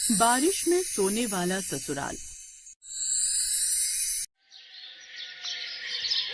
बारिश में सोने वाला ससुराल।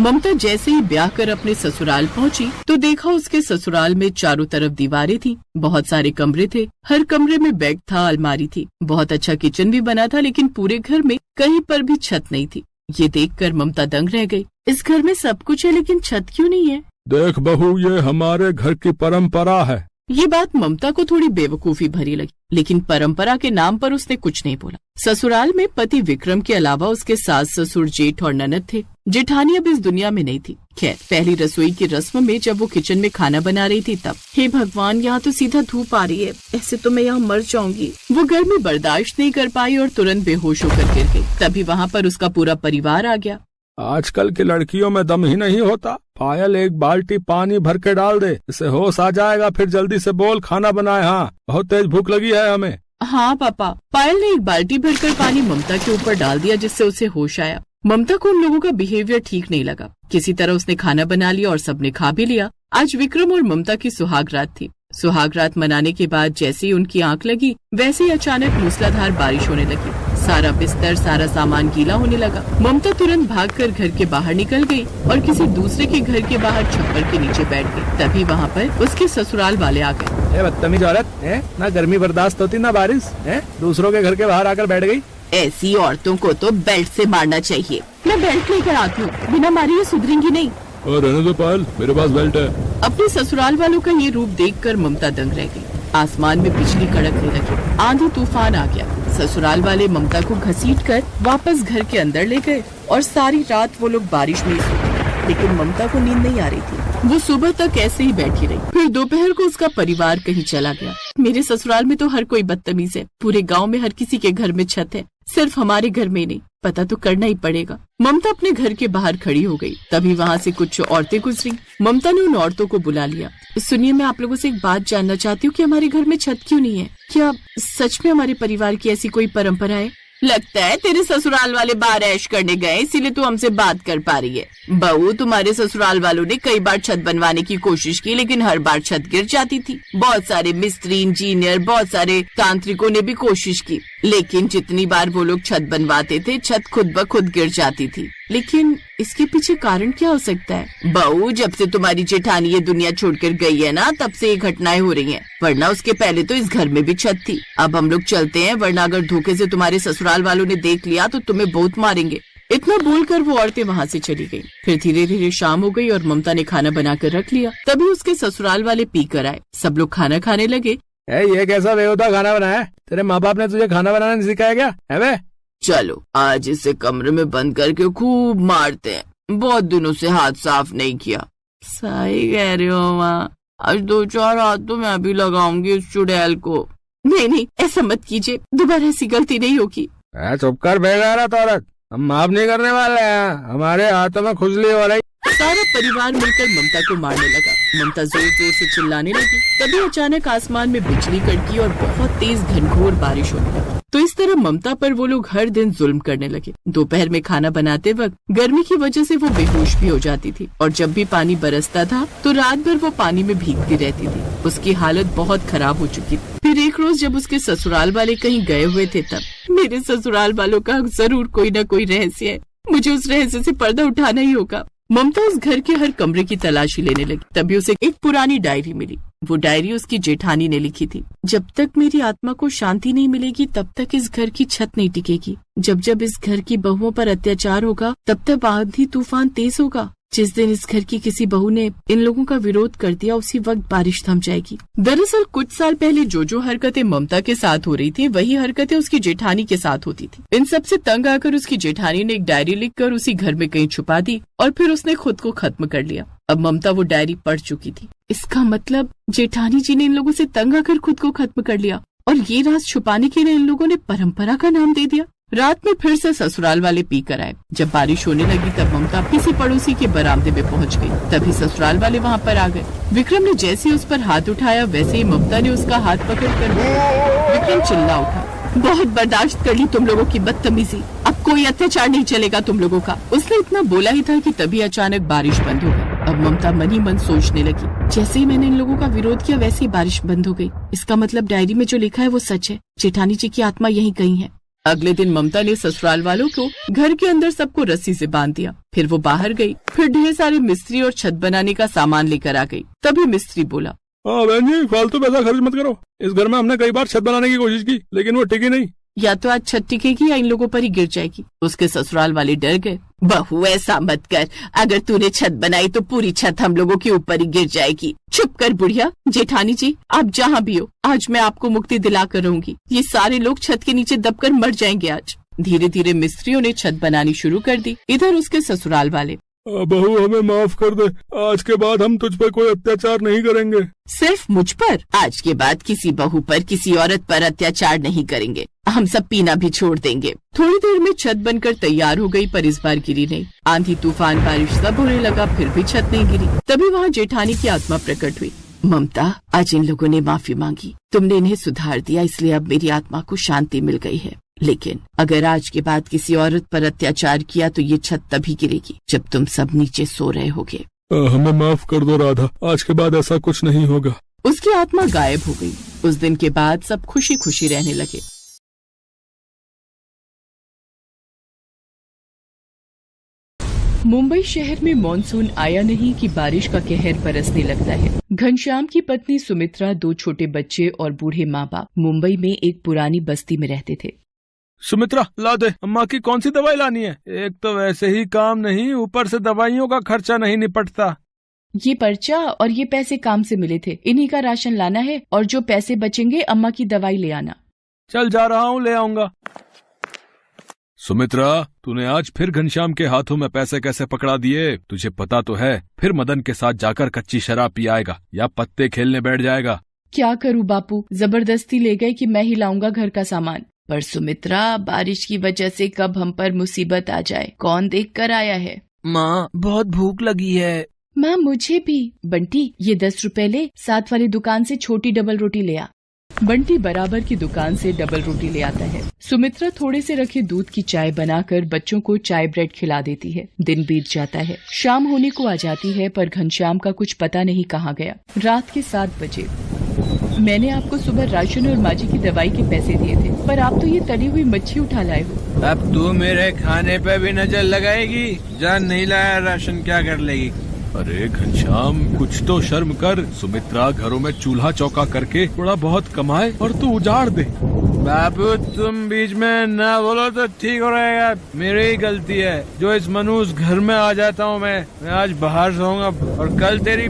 ममता जैसे ही ब्याह कर अपने ससुराल पहुंची तो देखा उसके ससुराल में चारों तरफ दीवारें थी, बहुत सारे कमरे थे, हर कमरे में बेड था, अलमारी थी, बहुत अच्छा किचन भी बना था, लेकिन पूरे घर में कहीं पर भी छत नहीं थी। ये देखकर ममता दंग रह गई। इस घर में सब कुछ है लेकिन छत क्यों नहीं है? देख बहू, ये हमारे घर की परंपरा है। ये बात ममता को थोड़ी बेवकूफी भरी लगी, लेकिन परंपरा के नाम पर उसने कुछ नहीं बोला। ससुराल में पति विक्रम के अलावा उसके सास ससुर जेठ और ननद थे। जेठानी अब इस दुनिया में नहीं थी। खैर, पहली रसोई की रस्म में जब वो किचन में खाना बना रही थी तब, हे भगवान, यहाँ तो सीधा धूप आ रही है, ऐसे तो मैं यहाँ मर जाऊंगी। वो गर्मी बर्दाश्त नहीं कर पाई और तुरंत बेहोश होकर गिर गई। तभी वहाँ पर उसका पूरा परिवार आ गया। आजकल की लड़कियों में दम ही नहीं होता। पायल, एक बाल्टी पानी भर के डाल दे, इससे होश आ जाएगा। फिर जल्दी से बोल, खाना बनाए। हाँ, बहुत तेज भूख लगी है हमें। हाँ पापा। पायल ने एक बाल्टी भरकर पानी ममता के ऊपर डाल दिया, जिससे उसे होश आया। ममता को उन लोगों का बिहेवियर ठीक नहीं लगा। किसी तरह उसने खाना बना लिया और सबने खा भी लिया। आज विक्रम और ममता की सुहाग रात थी। सुहाग रात मनाने के बाद जैसे ही उनकी आंख लगी, वैसे ही अचानक मूसलाधार बारिश होने लगी। सारा बिस्तर, सारा सामान गीला होने लगा। ममता तुरंत भागकर घर के बाहर निकल गई और किसी दूसरे के घर के बाहर छप्पर के नीचे बैठ गई। तभी वहाँ पर उसके ससुराल वाले आ गए। बदतमीज औरत है, ना गर्मी बर्दाश्त होती ना बारिश है, दूसरों के घर के बाहर आकर बैठ गई। ऐसी औरतों को तो बेल्ट से मारना चाहिए। मैं बेल्ट लेकर आती हूँ, बिना मारे ये सुधरेंगी नहीं। रहने दो पायल, मेरे पास बेल्ट है। अपने ससुराल वालों का ये रूप देखकर ममता दंग रह गई। आसमान में बिजली कड़कने लगी, आंधी तूफान आ गया। ससुराल वाले ममता को घसीटकर वापस घर के अंदर ले गए और सारी रात वो लोग बारिश में सोए। लेकिन ममता को नींद नहीं आ रही थी। वो सुबह तक ऐसे ही बैठी रही। फिर दोपहर को उसका परिवार कहीं चला गया। मेरे ससुराल में तो हर कोई बदतमीज है। पूरे गांव में हर किसी के घर में छत है, सिर्फ हमारे घर में नहीं। पता तो करना ही पड़ेगा। ममता अपने घर के बाहर खड़ी हो गई। तभी वहाँ से कुछ औरतें गुजरी। ममता ने उन औरतों को बुला लिया। सुनिए, मैं आप लोगों से एक बात जानना चाहती हूँ कि हमारे घर में छत क्यों नहीं है? क्या सच में हमारे परिवार की ऐसी कोई परंपरा है? लगता है तेरे ससुराल वाले बाहर ऐश करने गए, इसीलिए तू हमसे बात कर पा रही है। बहू, तुम्हारे ससुराल वालों ने कई बार छत बनवाने की कोशिश की, लेकिन हर बार छत गिर जाती थी। बहुत सारे मिस्त्री, इंजीनियर, बहुत सारे तांत्रिकों ने भी कोशिश की, लेकिन जितनी बार वो लोग छत बनवाते थे, छत खुद ब खुद गिर जाती थी। लेकिन इसके पीछे कारण क्या हो सकता है? बहू, जब से तुम्हारी जेठानी ये दुनिया छोड़कर गई है ना, तब से ये घटनाएं हो रही हैं। वरना उसके पहले तो इस घर में भी छत थी। अब हम लोग चलते हैं, वरना अगर धोखे से तुम्हारे ससुराल वालों ने देख लिया तो तुम्हें बहुत मारेंगे। इतना बोलकर वो औरतें वहाँ से चली गयी। फिर धीरे धीरे शाम हो गई और ममता ने खाना बनाकर रख लिया। तभी उसके ससुराल वाले पी कर आए। सब लोग खाना खाने लगे। ये कैसा बेहुदा खाना बनाया? तेरे माँ बाप ने तुझे खाना बनाना नहीं सिखाया क्या? है बे? चलो आज इसे कमरे में बंद करके खूब मारते हैं। बहुत दिनों से हाथ साफ नहीं किया। सही कह रही हो माँ, आज 2-4 हाथ तो मैं भी लगाऊंगी उस चुड़ैल को। नहीं, ऐसा मत कीजिए, दोबारा ऐसी गलती नहीं होगी। चुप कर बेगैरत औरत, हम माफ नहीं करने वाले हैं। हमारे हाथों में खुजली हो रही। सारा परिवार मिलकर ममता को मारने लगा। ममता जोर जोर से चिल्लाने लगी। तभी अचानक आसमान में बिजली कड़की और बहुत तेज घनघोर बारिश होने लगी। तो इस तरह ममता पर वो लोग हर दिन जुल्म करने लगे। दोपहर में खाना बनाते वक्त गर्मी की वजह से वो बेहोश भी हो जाती थी, और जब भी पानी बरसता था तो रात भर वो पानी में भीगती रहती थी। उसकी हालत बहुत खराब हो चुकी थी। फिर एक रोज जब उसके ससुराल वाले कहीं गए हुए थे, तब मेरे ससुराल वालों का जरूर कोई न कोई रहस्य है। मुझे उस रहस्य से पर्दा उठाना ही होगा। ममता उस घर के हर कमरे की तलाशी लेने लगी। तभी उसे एक पुरानी डायरी मिली। वो डायरी उसकी जेठानी ने लिखी थी। जब तक मेरी आत्मा को शांति नहीं मिलेगी, तब तक इस घर की छत नहीं टिकेगी। जब जब इस घर की बहुओं पर अत्याचार होगा, तब तक आंधी तूफान तेज होगा। जिस दिन इस घर की किसी बहू ने इन लोगों का विरोध कर दिया, उसी वक्त बारिश थम जाएगी। दरअसल कुछ साल पहले जो हरकतें ममता के साथ हो रही थी, वही हरकतें उसकी जेठानी के साथ होती थी। इन सब से तंग आकर उसकी जेठानी ने एक डायरी लिखकर उसी घर में कहीं छुपा दी और फिर उसने खुद को खत्म कर लिया। अब ममता वो डायरी पढ़ चुकी थी। इसका मतलब जेठानी जी ने इन लोगों से तंग आकर खुद को खत्म कर लिया, और ये राज छुपाने के लिए इन लोगों ने परंपरा का नाम दे दिया। रात में फिर से ससुराल वाले पी कर आए। जब बारिश होने लगी तब ममता किसी पड़ोसी के बरामदे में पहुंच गई। तभी ससुराल वाले वहां पर आ गए। विक्रम ने जैसे ही उस पर हाथ उठाया, वैसे ही ममता ने उसका हाथ पकड़कर विक्रम चिल्ला उठा। बहुत बर्दाश्त कर ली तुम लोगों की बदतमीजी, अब कोई अत्याचार नहीं चलेगा तुम लोगों का। उसने इतना बोला ही था कि तभी अचानक बारिश बंद हो गई। अब ममता मन ही मन सोचने लगी, जैसे ही मैंने इन लोगों का विरोध किया वैसे ही बारिश बंद हो गई। इसका मतलब डायरी में जो लिखा है वो सच है, जेठानी जी की आत्मा यहीं कहीं है। अगले दिन ममता ने ससुराल वालों को घर के अंदर सबको रस्सी से बांध दिया। फिर वो बाहर गई, फिर ढेर सारे मिस्त्री और छत बनाने का सामान लेकर आ गई। तभी मिस्त्री बोला, हाँ बहन जी, फालतू पैसा खर्च मत करो। इस घर में हमने कई बार छत बनाने की कोशिश की, लेकिन वो टिकी नहीं। या तो आज छत टिकेगी या इन लोगों पर ही गिर जाएगी। उसके ससुराल वाले डर गए। बहू ऐसा मत कर, अगर तूने छत बनाई तो पूरी छत हम लोगों के ऊपर ही गिर जाएगी। चुप कर बुढ़िया। जेठानी जी आप जहाँ भी हो, आज मैं आपको मुक्ति दिला कर रहूंगी। ये सारे लोग छत के नीचे दबकर मर जाएंगे आज। धीरे धीरे मिस्त्रियों ने छत बनानी शुरू कर दी। इधर उसके ससुराल वाले, बहू हमें माफ कर दे, आज के बाद हम तुझ पर कोई अत्याचार नहीं करेंगे। सिर्फ मुझ पर? आज के बाद किसी बहू पर, किसी औरत पर अत्याचार नहीं करेंगे। हम सब पीना भी छोड़ देंगे। थोड़ी देर में छत बनकर तैयार हो गई, पर इस बार गिरी नहीं। आंधी तूफान बारिश सब होने लगा, फिर भी छत नहीं गिरी। तभी वहाँ जेठानी की आत्मा प्रकट हुई। ममता, आज इन लोगों ने माफी मांगी, तुमने इन्हें सुधार दिया, इसलिए अब मेरी आत्मा को शांति मिल गई है। लेकिन अगर आज के बाद किसी औरत पर अत्याचार किया तो ये छत तभी गिरेगी जब तुम सब नीचे सो रहे होगे। हमें माफ कर दो राधा, आज के बाद ऐसा कुछ नहीं होगा। उसकी आत्मा गायब हो गई। उस दिन के बाद सब खुशी खुशी रहने लगे। मुंबई शहर में मॉनसून आया नहीं कि बारिश का कहर बरसने लगता है। घनश्याम की पत्नी सुमित्रा, 2 छोटे बच्चे और बूढ़े माँ बाप मुंबई में एक पुरानी बस्ती में रहते थे। सुमित्रा ला दे, अम्मा की कौन सी दवाई लानी है? एक तो वैसे ही काम नहीं, ऊपर से दवाइयों का खर्चा नहीं निपटता। ये पर्चा और ये पैसे काम से मिले थे, इन्हीं का राशन लाना है और जो पैसे बचेंगे अम्मा की दवाई ले आना। चल जा रहा हूँ, ले आऊंगा। सुमित्रा, तूने आज फिर घनश्याम के हाथों में पैसे कैसे पकड़ा दिए? तुझे पता तो है फिर मदन के साथ जाकर कच्ची शराब पी आएगा या पत्ते खेलने बैठ जाएगा। क्या करूँ बापू, जबरदस्ती ले गए कि मैं ही लाऊंगा घर का सामान। पर सुमित्रा, बारिश की वजह से कब हम पर मुसीबत आ जाए, कौन देख कर आया है। माँ, बहुत भूख लगी है। माँ मुझे भी। बंटी, ये 10 रुपए ले, साथ वाली दुकान से छोटी डबल रोटी ले आ। बंटी बराबर की दुकान से डबल रोटी ले आता है। सुमित्रा थोड़े से रखे दूध की चाय बनाकर बच्चों को चाय ब्रेड खिला देती है। दिन बीत जाता है, शाम होने को आ जाती है, पर घनश्याम का कुछ पता नहीं कहाँ गया। रात के 7 बजे। मैंने आपको सुबह राशन और माजी की दवाई के पैसे दिए थे, पर आप तो ये तली हुई मच्छी उठा लाए हो। अब तू मेरे खाने पे भी नजर लगाएगी? जान नहीं लाया राशन, क्या कर लेगी? अरे घनश्याम, कुछ तो शर्म कर। सुमित्रा घरों में चूल्हा चौका करके थोड़ा बहुत कमाए और तू उजाड़ दे। बाबू, तुम बीच में ना बोलो तो ठीक हो रहेगा। मेरी ही गलती है जो इस मनुष्य घर में आ जाता हूँ। मैं आज बाहर सोऊंगा, और कल तेरी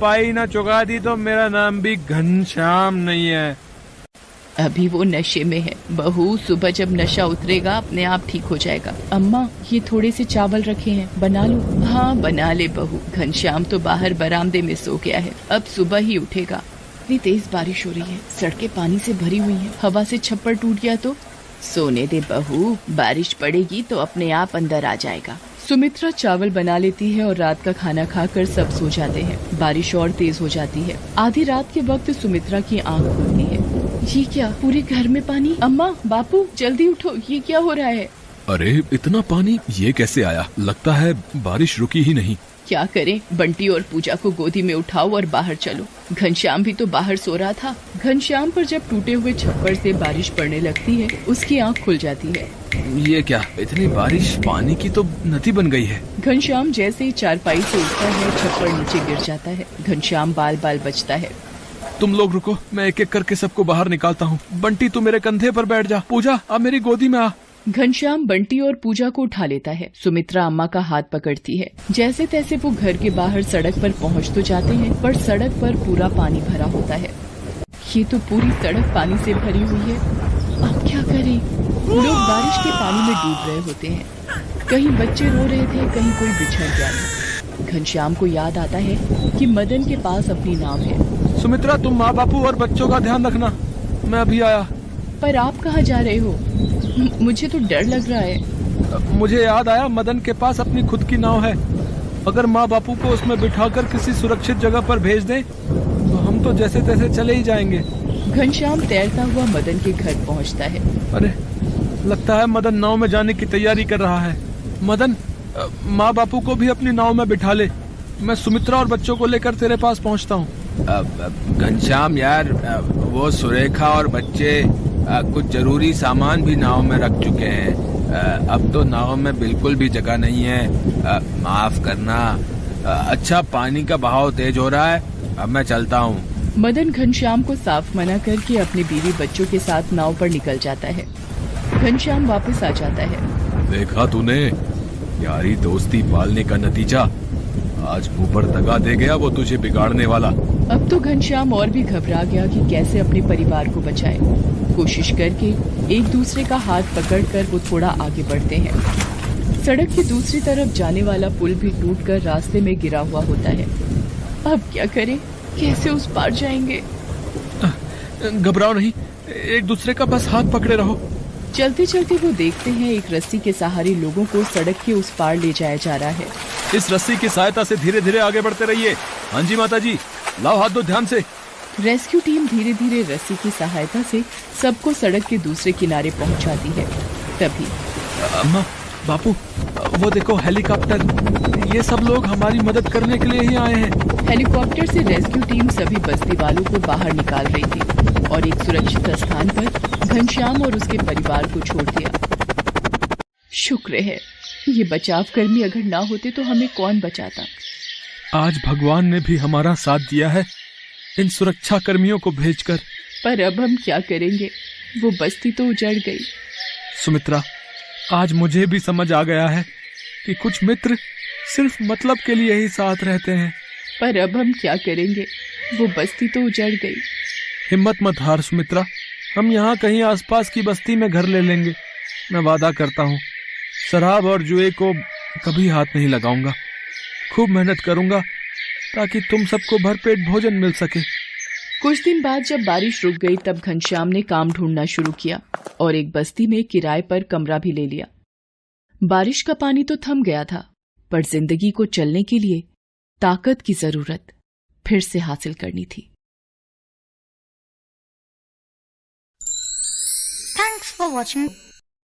पाई ना चुका दी तो मेरा नाम भी घनश्याम नहीं है। अभी वो नशे में है। बहू, सुबह जब नशा उतरेगा अपने आप ठीक हो जाएगा। अम्मा, ये थोड़े से चावल रखे हैं, बना लो। हाँ बना ले बहू। घनश्याम तो बाहर बरामदे में सो गया है, अब सुबह ही उठेगा। इतनी तेज बारिश हो रही है, सड़कें पानी से भरी हुई हैं, हवा से छप्पर टूट गया तो। सोने दे बहू, बारिश पड़ेगी तो अपने आप अंदर आ जाएगा। सुमित्रा चावल बना लेती है और रात का खाना खाकर सब सो जाते हैं। बारिश और तेज हो जाती है। आधी रात के वक्त सुमित्रा की आंख खुलती है। ये क्या, पूरे घर में पानी। अम्मा, बापू जल्दी उठो, ये क्या हो रहा है? अरे इतना पानी ये कैसे आया? लगता है बारिश रुकी ही नहीं। क्या करें, बंटी और पूजा को गोदी में उठाओ और बाहर चलो। घनश्याम भी तो बाहर सो रहा था। घनश्याम पर जब टूटे हुए छप्पर से बारिश पड़ने लगती है, उसकी आंख खुल जाती है। ये क्या, इतनी बारिश, पानी की तो नदी बन गई है। घनश्याम जैसे ही चारपाई से उठता है, छप्पर नीचे गिर जाता है। घनश्याम बाल बाल बचता है। तुम लोग रुको, मैं एक एक करके सबको बाहर निकालता हूँ। बंटी तू मेरे कंधे पर बैठ जा। पूजा अब मेरी गोदी में आ। घनश्याम बंटी और पूजा को उठा लेता है। सुमित्रा अम्मा का हाथ पकड़ती है। जैसे तैसे वो घर के बाहर सड़क पर पहुँच तो जाते हैं, पर सड़क पर पूरा पानी भरा होता है। ये तो पूरी सड़क पानी से भरी हुई है। अब क्या करें? लोग बारिश के पानी में डूब रहे होते हैं। कहीं बच्चे रो रहे थे, कहीं कोई बिछड़ गया है। घनश्याम को याद आता है कि मदन के पास अपनी नाव है। सुमित्रा, तुम माँ बापू और बच्चों का ध्यान रखना, मैं अभी आया। पर आप कहाँ जा रहे हो? मुझे तो डर लग रहा है। मुझे याद आया, मदन के पास अपनी खुद की नाव है। अगर माँ बापू को उसमें बिठाकर किसी सुरक्षित जगह पर भेज दें तो हम तो जैसे तैसे चले ही जाएंगे। घनश्याम तैरता हुआ मदन के घर पहुँचता है। अरे लगता है मदन नाव में जाने की तैयारी कर रहा है। मदन, माँ बापू को भी अपनी नाव में बिठा ले। मैं सुमित्रा और बच्चों को लेकर तेरे पास पहुंचता हूँ। घनश्याम यार, वो सुरेखा और बच्चे कुछ जरूरी सामान भी नाव में रख चुके हैं। अब तो नाव में बिल्कुल भी जगह नहीं है। माफ करना। अच्छा, पानी का बहाव तेज हो रहा है, अब मैं चलता हूँ। मदन घनश्याम को साफ मना करके अपनी बीवी बच्चों के साथ नाव पर निकल जाता है। घनश्याम वापस आ जाता है। देखा तूने, यारी दोस्ती पालने का नतीजा। आज मुंह पर दगा दे गया वो तुझे बिगाड़ने वाला। अब तो घनश्याम और भी घबरा गया कि कैसे अपने परिवार को बचाए। कोशिश करके एक दूसरे का हाथ पकड़कर वो थोड़ा आगे बढ़ते हैं। सड़क की दूसरी तरफ जाने वाला पुल भी टूटकर रास्ते में गिरा हुआ होता है। अब क्या करें, कैसे उस पार जाएंगे? घबराओ नहीं, एक दूसरे का बस हाथ पकड़े रहो। चलते चलते वो देखते हैं एक रस्सी के सहारे लोगों को सड़क के उस पार ले जाया जा रहा है। इस रस्सी की सहायता से धीरे धीरे आगे बढ़ते रहिए। हाँ जी माता जी, लाओ हाथ दो ध्यान से। रेस्क्यू टीम धीरे धीरे रस्सी की सहायता से सबको सड़क के दूसरे किनारे पहुंचाती है। तभी अम्मा, बापू, वो देखो हेलीकॉप्टर। ये सब लोग हमारी मदद करने के लिए ही आए हैं। हेलीकॉप्टर से रेस्क्यू टीम सभी बस्ती वालों को बाहर निकाल रही थी और एक सुरक्षित स्थान पर घनश्याम और उसके परिवार को छोड़ दिया। शुक्र है, ये बचाव कर्मी अगर ना होते तो हमें कौन बचाता। आज भगवान ने भी हमारा साथ दिया है इन सुरक्षा कर्मियों को भेजकर। पर अब हम क्या करेंगे, वो बस्ती तो उजड़ गई। सुमित्रा, आज मुझे भी समझ आ गया है कि कुछ मित्र सिर्फ मतलब के लिए ही साथ रहते हैं। पर अब हम क्या करेंगे, वो बस्ती तो उजड़ गई। हिम्मत मत हार सुमित्रा, हम यहाँ कहीं आसपास की बस्ती में घर ले लेंगे। मैं वादा करता हूँ, शराब और जुए को कभी हाथ नहीं लगाऊंगा। खूब मेहनत करूंगा ताकि तुम सबको भरपेट भोजन मिल सके। कुछ दिन बाद जब बारिश रुक गई तब घनश्याम ने काम ढूंढना शुरू किया और एक बस्ती में किराए पर कमरा भी ले लिया। बारिश का पानी तो थम गया था, पर जिंदगी को चलने के लिए ताकत की जरूरत फिर से हासिल करनी थी। Thanks for watching.